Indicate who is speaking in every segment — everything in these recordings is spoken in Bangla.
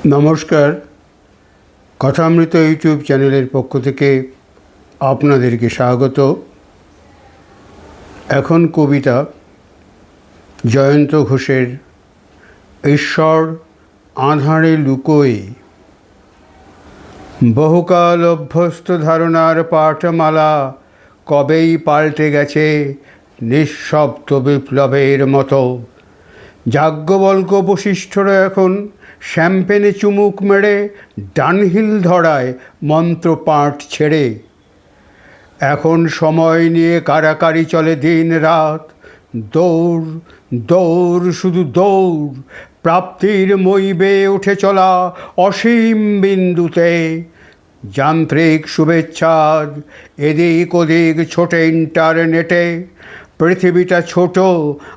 Speaker 1: নমস্কার। কথামৃত ইউটিউব চ্যানেলের পক্ষ থেকে আপনাদেরকে স্বাগত। এখন কবিতা জয়ন্ত ঘোষের ঈশ্বর আঁধারে লুকোয়। বহুকাল অভ্যস্ত ধারণার পাঠমালা কবেই পাল্টে গেছে নিঃশব্দ বিপ্লবের মতো। যাজ্ঞবল্ক্য বশিষ্ঠরা এখন শ্যাম্পেনে চুমুক মেরে ডানহিল ধরায় মন্ত্রপাঠ ছেড়ে। এখন সময় নিয়ে কারাকারি চলে দিন রাত, দৌড় দৌড় শুধু দৌড়, প্রাপ্তির মই বেয়ে উঠে চলা অসীম বিন্দুতে। যান্ত্রিক শুভেচ্ছাজ এদিক ওদিক ছোটে ইন্টারনেটে। পৃথিবীটা ছোট,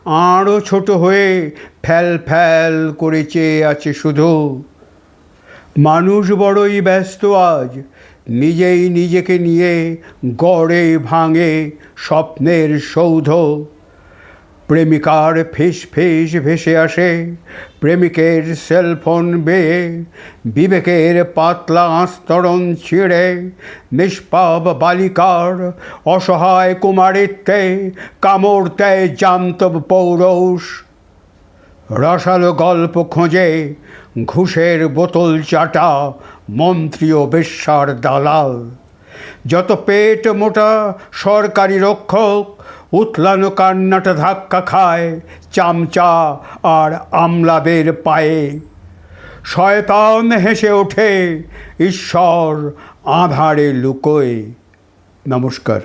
Speaker 1: আরও ছোট হয়ে ফ্যাল ফ্যাল করে চেয়ে আছে শুধু। মানুষ বড়ই ব্যস্ত আজ, নিজেই নিজেকে নিয়ে গড়ে ভাঙে স্বপ্নের সৌধ। প্রেমিকার ফিস ফিস ভেসে আসে প্রেমিকের সেলফোন বেয়ে, বিবেকের পাতলা আস্তরণ ছিঁড়ে নিষ্পাপ বালিকার অসহায় কুমারিত্বে কামড় দেয় জান্তব পৌরুষ। রসালো গল্প খোঁজে ঘুষের বোতল চাটা মন্ত্রী ও বেশ্যার দালাল। যত পেট মোটা সরকারি রক্ষক উতলানো কান্নাটা ধাক্কা খায় চামচা আর আমলাদের পায়ে। শয়তান হেসে ওঠে ঈশ্বর আঁধারে লুকোয়। নমস্কার।